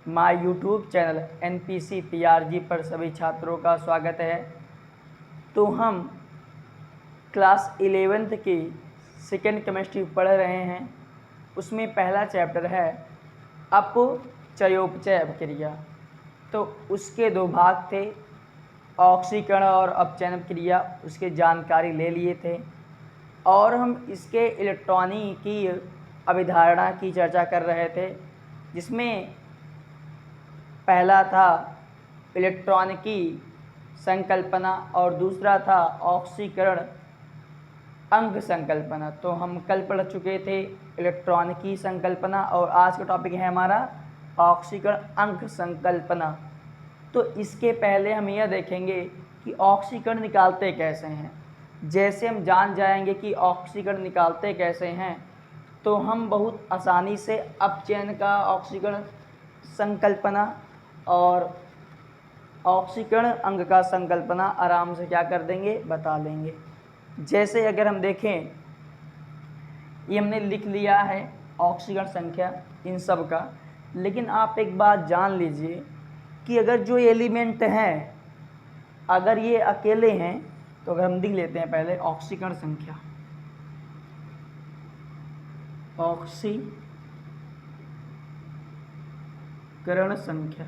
My YouTube channel NPC PRG पर सभी छात्रों का स्वागत है। तो हम क्लास 11th की सेकेंड केमिस्ट्री पढ़ रहे हैं। उसमें पहला चैप्टर है अपचयोपचय अभिक्रिया। तो उसके दो भाग थे, ऑक्सीकरण और अपचयन क्रिया, उसकी जानकारी ले लिए थे और हम इसके इलेक्ट्रॉनिकी अभिधारणा की चर्चा कर रहे थे, जिसमें पहला था इलेक्ट्रॉनिकी संकल्पना और दूसरा था ऑक्सीकरण अंग संकल्पना। तो हम कल पढ़ चुके थे इलेक्ट्रॉनिकी संकल्पना और आज का टॉपिक है हमारा ऑक्सीकरण अंग संकल्पना। तो इसके पहले हम यह देखेंगे कि ऑक्सीकरण निकालते कैसे हैं। जैसे हम जान जाएंगे कि ऑक्सीकरण निकालते कैसे हैं, तो हम बहुत आसानी से अपचयन का ऑक्सीकरण संकल्पना और ऑक्सीकरण अंग का संकल्पना आराम से क्या कर देंगे, बता लेंगे। जैसे अगर हम देखें, ये हमने लिख लिया है ऑक्सीकरण संख्या इन सब का, लेकिन आप एक बात जान लीजिए कि अगर जो एलिमेंट हैं, अगर ये अकेले हैं, तो अगर हम लिख लेते हैं पहले ऑक्सीकरण संख्या, ऑक्सीकरण संख्या।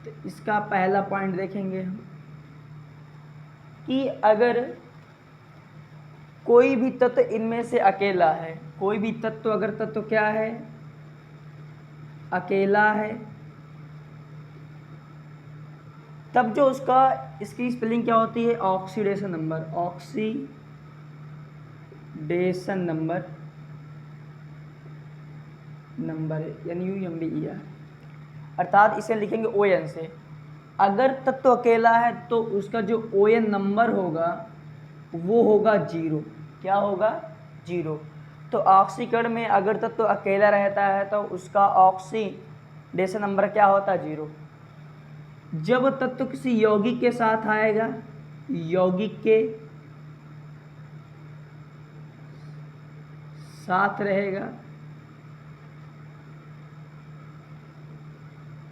तो इसका पहला पॉइंट देखेंगे हम कि अगर कोई भी तत्व इनमें से अकेला है, कोई भी तत्व अगर तत्व क्या है, अकेला है, तब जो उसका इसकी स्पेलिंग क्या होती है, oxidation number, oxidation number NUMBER, अर्थात इसे लिखेंगे ON से। अगर तत्व अकेला है तो उसका जो ON नंबर होगा वो होगा 0। क्या होगा, 0। तो ऑक्सीकरण में अगर तत्व अकेला रहता है तो उसका ऑक्सीडेशन नंबर क्या होता है, 0। जब तत्व किसी यौगिक के साथ आएगा, यौगिक के साथ रहेगा,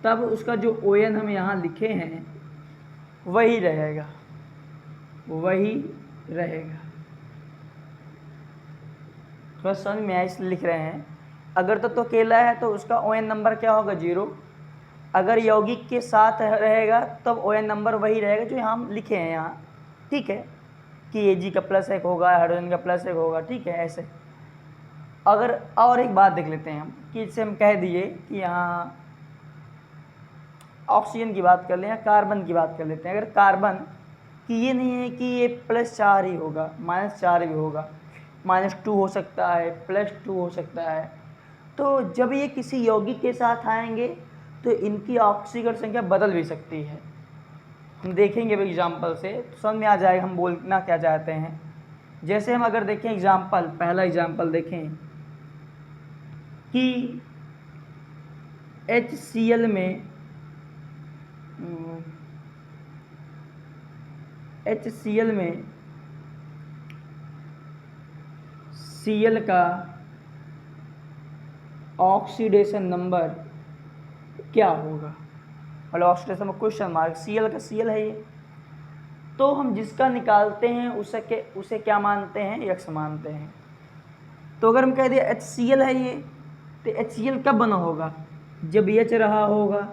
तब उसका जो ON हम यहाँ लिखे हैं वही रहेगा, वही रहेगा। थोड़ा समझ में आया इसलिए लिख रहे हैं। अगर तत्व अकेला है तो उसका ON नंबर क्या होगा, 0। अगर यौगिक के साथ रहेगा तब ON नंबर वही रहेगा जो हम लिखे हैं यहाँ, ठीक है, कि Ag का +1 होगा, हाइड्रोजन का +1 होगा, ठीक है। ऐसे अगर और एक बात देख लेते हैं हम कि इससे हम कह दिए कि यहाँ ऑक्सीजन की बात कर लें या कार्बन की बात कर लेते हैं। अगर कार्बन कि ये नहीं है कि ये +4 ही होगा, -4 भी होगा, -2 हो सकता है, +2 हो सकता है। तो जब ये किसी यौगिक के साथ आएंगे तो इनकी ऑक्सीकरण संख्या बदल भी सकती है। हम देखेंगे एग्जाम्पल से तो समझ में आ जाएगा हम बोलना क्या चाहते हैं। जैसे हम अगर देखें एग्जाम्पल, पहला एग्जाम्पल देखें कि HCl में Cl का ऑक्सीडेशन नंबर क्या होगा, मतलब ऑक्सीडेशन में क्वेश्चन मार्क, Cl का Cl है ये, तो हम जिसका निकालते हैं उसे क्या मानते हैं, X मानते हैं। तो अगर हम कह दिए HCl है ये, तो HCl कब बना होगा, जब H रहा होगा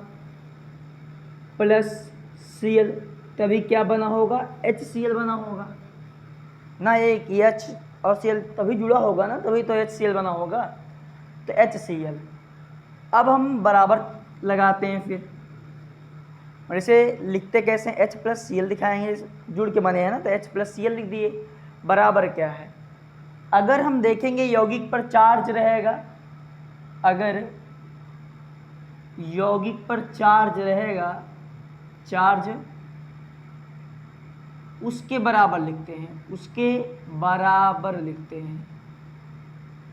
+Cl, तभी क्या बना होगा, HCl बना होगा ना। एक H और Cl तभी जुड़ा होगा ना, तभी तो HCl बना होगा, तो HCl। अब हम बराबर लगाते हैं फिर, और इसे लिखते कैसे, H + Cl दिखाएंगे, जुड़ के बने हैं ना, तो H + Cl लिख दिए। बराबर क्या है, अगर हम देखेंगे यौगिक पर चार्ज रहेगा, अगर यौगिक पर चार्ज रहेगा, चार्ज उसके बराबर लिखते हैं, उसके बराबर लिखते हैं,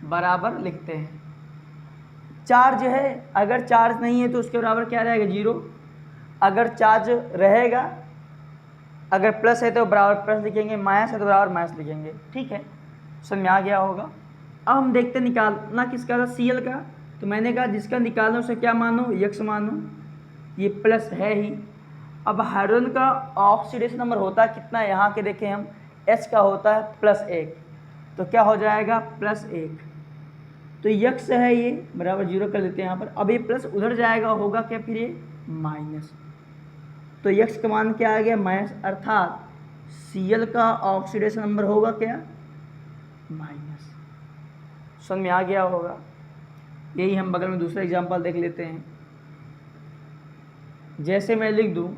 बराबर लिखते हैं। चार्ज है, अगर चार्ज नहीं है तो उसके बराबर क्या रहेगा, 0। अगर चार्ज रहेगा, अगर प्लस है तो बराबर प्लस लिखेंगे, माइनस है तो बराबर माइनस लिखेंगे, ठीक है। समझ में आ गया होगा। अब हम देखते निकालना किसका था, Cl का। तो मैंने कहा जिसका निकालना उसे क्या मानो, यक्स मानो, ये प्लस है ही। अब हाइड्रोजन का ऑक्सीडेशन नंबर होता है कितना, यहाँ के देखें हम, H का होता है +1, तो क्या हो जाएगा +1, तो यक्स है ये बराबर 0 कर लेते हैं यहाँ पर। अब ये प्लस उधर जाएगा, होगा क्या फिर ये माइनस, तो यक्स का मान क्या आ गया माइनस, अर्थात Cl का ऑक्सीडेशन नंबर होगा क्या माइनस। समझ में आ गया होगा। यही हम बगल में दूसरा एग्जांपल देख लेते हैं। जैसे मैं लिख दूं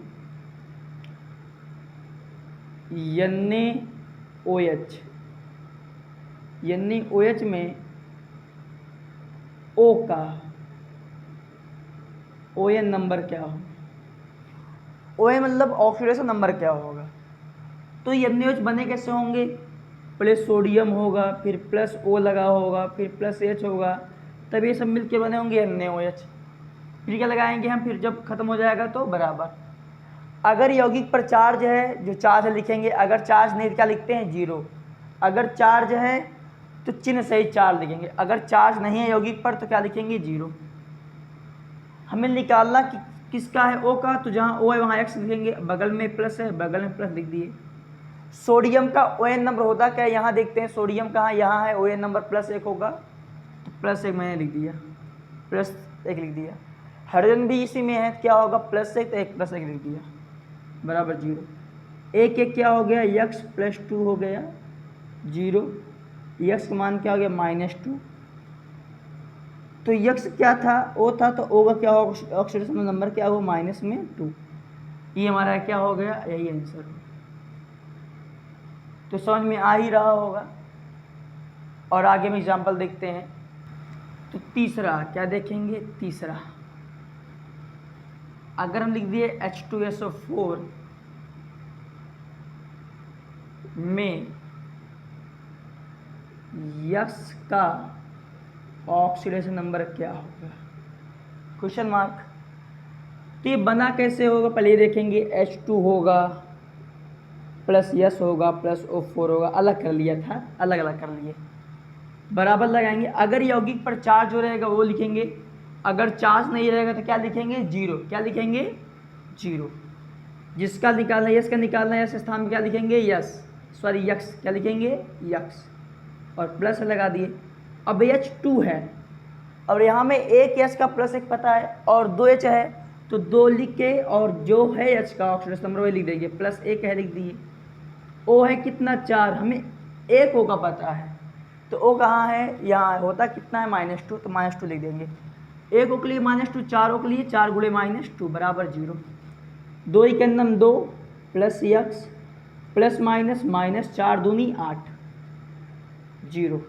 NaOH, NaOH में O का ON नंबर क्या हो, ON मतलब ऑक्सीडेशन नंबर क्या होगा, तो NaOH बने कैसे होंगे, प्लस सोडियम होगा, फिर प्लस O लगा होगा, फिर प्लस H होगा, तब ये सब मिलके बने होंगे NaOH। फिर क्या लगाएंगे हम, फिर जब खत्म हो जाएगा तो बराबर। अगर यौगिक पर चार्ज है, जो चार्ज है लिखेंगे, अगर चार्ज नहीं क्या लिखते हैं 0, अगर चार्ज है तो चिन्ह सही चार्ज लिखेंगे, अगर चार्ज नहीं है यौगिक पर तो क्या लिखेंगे 0। हमें निकालना कि किसका है, O का, तो जहाँ O है वहाँ X लिखेंगे, बगल में प्लस है, बगल में प्लस लिख दिए। सोडियम का ON नंबर होता क्या है, यहाँ देखते हैं सोडियम कहाँ, यहाँ है, ON नंबर +1 होगा, तो +1 मैंने लिख दिया, +1 लिख दिया। हाइड्रोजन भी इसी में है, क्या होगा +1, तो 1 +1 लिख दिया बराबर 0। एक एक क्या हो गया, यक्स +2 हो गया 0, यक्स का मान क्या हो गया -2, तो यक्स क्या था, O था, तो O का क्या होगा ऑक्सीडेशन नंबर क्या होगा -2, ये हमारा क्या हो गया, यही आंसर हो। तो समझ में आ ही रहा होगा। और आगे में एग्जाम्पल देखते हैं। तो तीसरा क्या देखेंगे, तीसरा अगर हम लिख दिए H2SO4 में यक्स का ऑक्सीडेशन नंबर क्या होगा, क्वेश्चन मार्क। तो ये बना कैसे होगा, पहले ये देखेंगे, H2 होगा प्लस यस होगा प्लस O4 होगा, अलग कर लिया था, अलग अलग कर लिए, बराबर लगाएंगे। अगर यौगिक पर चार्ज हो रहेगा वो लिखेंगे, अगर चार्ज नहीं रहेगा तो क्या लिखेंगे 0, क्या लिखेंगे 0। जिसका निकालना है, यस का निकालना है, यस स्थान में क्या लिखेंगे यस, सॉरी यक्स, क्या लिखेंगे यक्स, और प्लस लगा दिए। अब H2 है और यहाँ में एक H का +1 पता है और 2H है, तो 2 लिख के और जो है H का ऑक्सीडेशन नंबर वही लिख देंगे, +1 है लिख दिए। O है कितना 4, हमें एक O का पता है, तो O कहाँ है, यहाँ होता कितना है -2, तो -2 लिख देंगे। एक O के लिए -2, 4 O के लिए 4 गुणे -2 बराबर 0। 2 1 2 प्लस यक्स प्लस माइनस 4 दूनी 8, 0।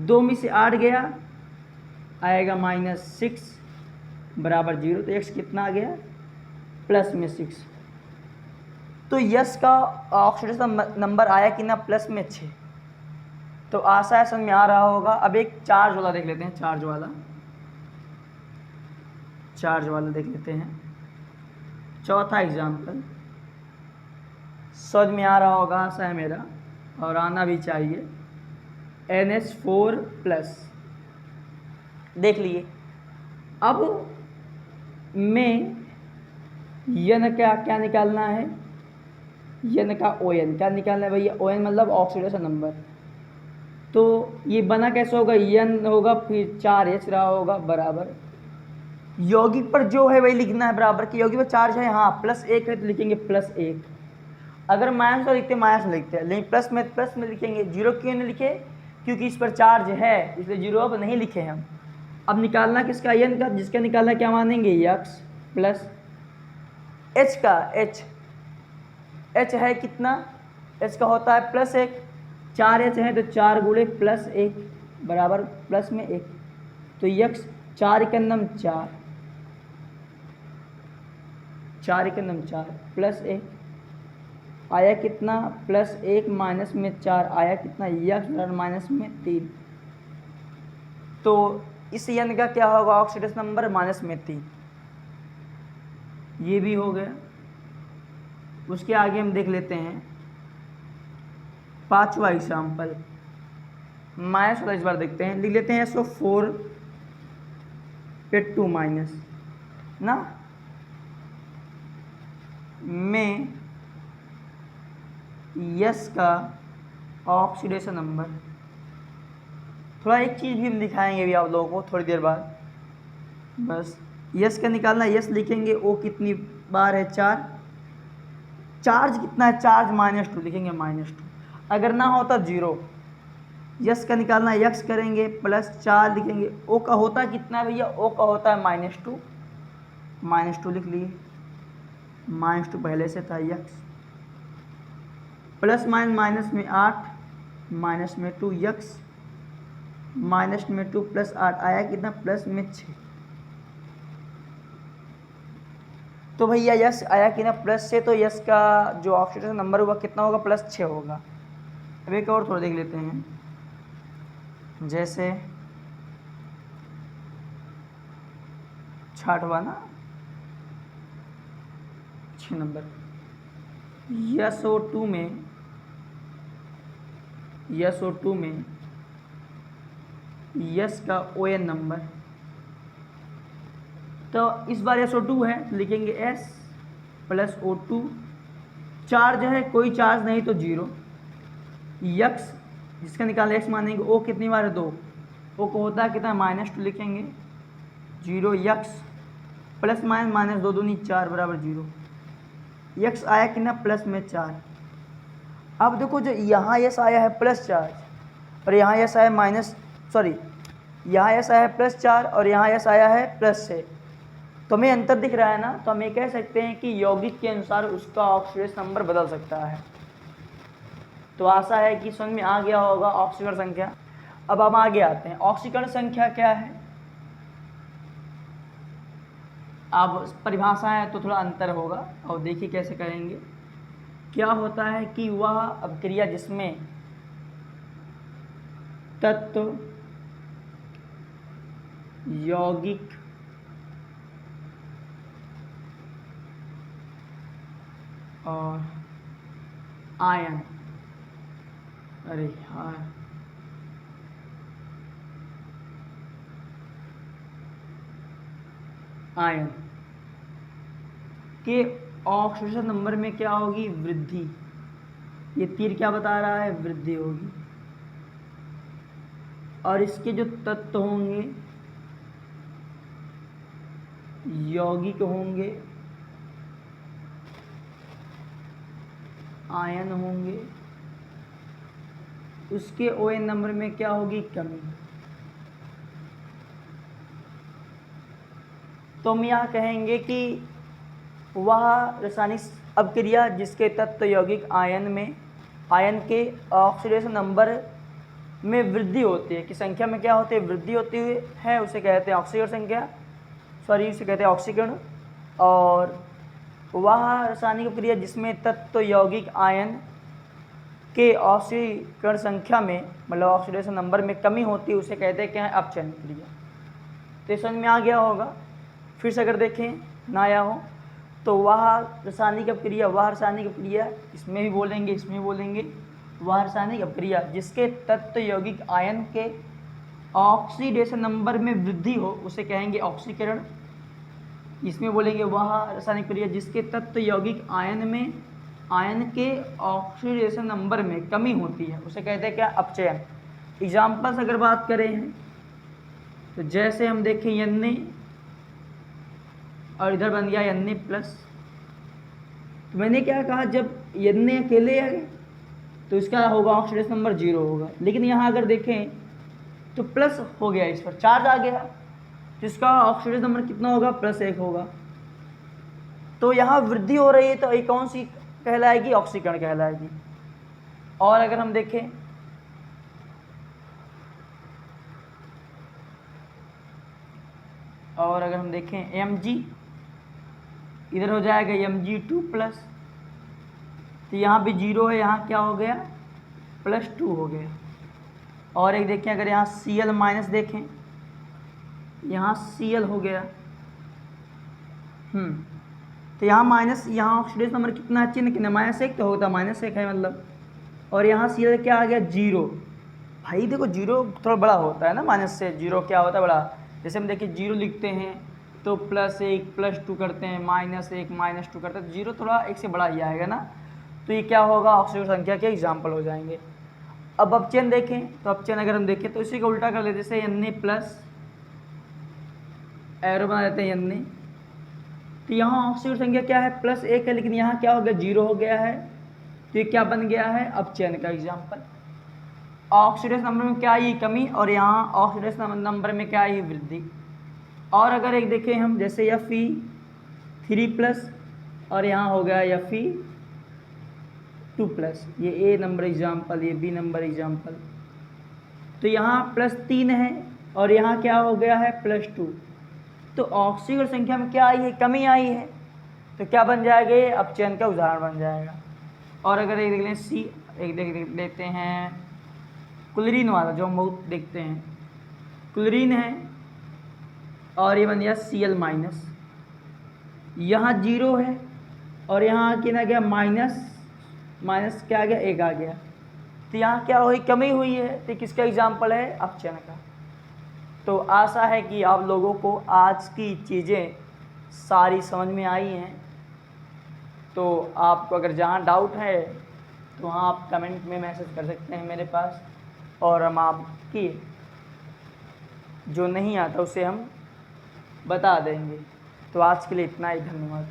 2 में से 8 गया, आएगा -6 बराबर 0, तो x कितना आ गया +6। तो यस का ऑक्सीडेशन नंबर आया कि ना +6, तो आशा है समझ में आ रहा होगा। अब एक चार्ज वाला देख लेते हैं, चार्ज वाला देख लेते हैं। चौथा एग्जाम्पल, समझ में आ रहा होगा आशा है मेरा, और आना भी चाहिए। NH4+ देख लिए। अब में यन का क्या निकालना है, यन का ON क्या निकालना है भैया, ON मतलब ऑक्सीडेशन नंबर। तो ये बना कैसे होगा, यन होगा फिर 4H रहा होगा बराबर, यौगिक पर जो है वही लिखना है बराबर, कि यौगिक पर चार्ज है, हाँ +1 है तो लिखेंगे +1, अगर माइनस तो लिखते माइनस में लिखते हैं, लेकिन प्लस में लिखेंगे। 0 क्यों नहीं लिखे, क्योंकि इस पर चार्ज है इसलिए 0 अब नहीं लिखे हम। अब निकालना किसका, यन का, जिसका निकालना क्या मानेंगे यक्स प्लस H का, H है कितना, H का होता है +1, 4H है तो 4 गुणे +1 बराबर प्लस में 1, तो यक्स 4 × 4, 4 × 4 +1 आया कितना +1 माइनस में 4 आया कितना, यक्स -3। तो इस यन का क्या होगा ऑक्सीडेशन नंबर -3, ये भी हो गया। उसके आगे हम देख लेते हैं 5वां एग्जाम्पल। माइनस वाला इस बार देखते हैं, लिख लेते हैं SO4 पे 2 माइनस ना में यस का ऑक्सीडेशन नंबर। थोड़ा एक चीज़ भी हम दिखाएंगे अभी आप लोगों को थोड़ी देर बाद। बस यस का निकालना, यस लिखेंगे, ओ कितनी बार है 4, चार्ज कितना है, चार्ज -2 लिखेंगे, -2, अगर ना होता 0। यस का निकालना, यक्स करेंगे +4 लिखेंगे, ओ का होता कितना है भैया, ओ का होता है -2, -2 लिख लिए, -2 पहले से था, यक्स प्लस माइनस में 8 माइनस में 2 यक्स माइनस में 2 + 8 आया कितना, प्लस में 6। तो भैया यस आया कि ना प्लस से, तो यस का जो ऑक्सीडेशन नंबर होगा कितना होगा, +6 होगा। अब एक और थोड़ा देख लेते हैं, जैसे 6वां ना 6 नंबर SO2 में यस का ON नंबर। तो इस बार SO2 है, लिखेंगे S + O2, चार्ज है, कोई चार्ज नहीं तो 0, यक्स जिसका निकाल x मानेंगे, ओ कितनी बार है 2, ओ को होता है कितना, -2 लिखेंगे, 0 यक्स प्लस माइनस -2 दूनी 4 बराबर 0, यक्स आया कितना, प्लस में 4। अब देखो जो यहाँ यस आया है +4 और यहाँ यस आया यहाँ यस आया है +4 और यहाँ यस आया है +6, तो हमें अंतर दिख रहा है ना, तो हम ये कह सकते हैं कि यौगिक के अनुसार उसका ऑक्सीडेशन नंबर बदल सकता है। तो आशा है कि समझ में आ गया होगा ऑक्सीकरण संख्या। अब हम आगे आते हैं, ऑक्सीकरण संख्या क्या है। अब परिभाषा है तो थोड़ा अंतर होगा, और देखिए कैसे करेंगे। क्या होता है कि वह अभिक्रिया जिसमें तत्व यौगिक और आयन, अरे यार आयन के ऑक्सीडेशन नंबर में क्या होगी, वृद्धि। ये तीर क्या बता रहा है, वृद्धि होगी। और इसके जो तत्व होंगे यौगिक होंगे, आयन होंगे, उसके ON नंबर में क्या होगी, कमी। तो हम यहाँ कहेंगे कि वह रासायनिक अभिक्रिया जिसके तत्व यौगिक आयन के ऑक्सीडेशन नंबर में वृद्धि होती है, कि संख्या में क्या होती है, वृद्धि होती है, उसे कहते हैं ऑक्सीकरण संख्या, उसे कहते हैं ऑक्सीकरण। और वह रासायनिक अभिक्रिया जिसमें तत्व यौगिक आयन के ऑक्सीकरण संख्या में, मतलब ऑक्सीडेशन नंबर में कमी होती है, उसे कहते हैं क्या है, अपचयन क्रिया। तो समझ में आ गया होगा। फिर से अगर देखें ना आया हो तो वह रासायनिक अभिक्रिया, इसमें भी बोलेंगे, इसमें भी बोलेंगे, वह रासायनिक अभिक्रिया जिसके तत्व यौगिक आयन के ऑक्सीडेशन नंबर में वृद्धि हो, उसे कहेंगे ऑक्सीकरण। इसमें बोलेंगे वह रासायनिक क्रिया जिसके तत्व यौगिक आयन के ऑक्सीडेशन नंबर में कमी होती है, उसे कहते हैं क्या, अपचयन। एग्जाम्पल्स अगर बात करें तो जैसे हम देखें Na और इधर बन गया Na+। तो मैंने क्या कहा, जब Na अकेले है तो इसका होगा ऑक्सीडेशन नंबर 0 होगा, लेकिन यहाँ अगर देखें तो प्लस हो गया, इस पर चार्ज आ गया, तो इसका ऑक्सीडेशन नंबर कितना होगा, +1 होगा। तो यहाँ वृद्धि हो रही है, तो ये कौन सी कहलाएगी, ऑक्सीकरण कहलाएगी। और अगर हम देखें Mg, इधर हो जाएगा Mg2+, तो यहाँ भी 0 है, यहाँ क्या हो गया, +2 हो गया। और एक देखें, अगर यहाँ Cl- देखें, यहाँ Cl हो गया, तो यहाँ माइनस, यहाँ ऑक्सीडेशन नंबर कितना है, चिन्ह कितना, -1 तो होता, -1 है मतलब, और यहाँ Cl क्या आ गया, 0, भाई देखो जीरो थोड़ा बड़ा होता है ना माइनस से, जीरो क्या होता है बड़ा। जैसे हम देखिए जीरो लिखते हैं तो +1 +2 करते हैं, -1 -2 करते हैं, तो जीरो थोड़ा एक से बड़ा ही आएगा ना। तो ये क्या होगा, ऑक्सीजन संख्या के एग्जाम्पल हो जाएंगे। अब अपचयन देखें तो अपचयन अगर हम देखें तो इसी को उल्टा कर लेते, जैसे Na प्लस एरो बना देते हैं Na, तो यहाँ ऑक्सीजन संख्या क्या है +1 है, लेकिन यहाँ क्या हो गया, जीरो हो गया है। तो ये क्या बन गया है, अपचयन का एग्जाम्पल। ऑक्सीडेशन नंबर में क्या आई, कमी, और यहाँ ऑक्सीडेशन नंबर में क्या आई, वृद्धि। और अगर एक देखें हम, जैसे Fe3+ और यहाँ हो गया Fe2+, ये ए नंबर एग्जाम्पल, ये बी नंबर एग्जाम्पल। तो यहाँ +3 है और यहाँ क्या हो गया है +2। तो ऑक्सीजन संख्या में क्या आई है, कमी आई है। तो क्या बन जाएगा, ये अपचयन का उदाहरण बन जाएगा। और अगर एक देख लें सी, एक देख लेते हैं क्लोरीन वाला, जो हम बहुत देखते हैं, क्लोरीन है और ये बन गया Cl-। यहाँ जीरो है और यहाँ कितना गया, माइनस क्या आ गया, 1 आ गया। तो यहाँ क्या हुई, कमी हुई है। तो किसका एग्जाम्पल है, अपचयन का। तो आशा है कि आप लोगों को आज की चीज़ें सारी समझ में आई हैं। तो आपको अगर जहाँ डाउट है तो वहाँ आप कमेंट में मैसेज कर सकते हैं मेरे पास, और हम आपकी जो नहीं आता उसे हम बता देंगे। तो आज के लिए इतना ही, धन्यवाद।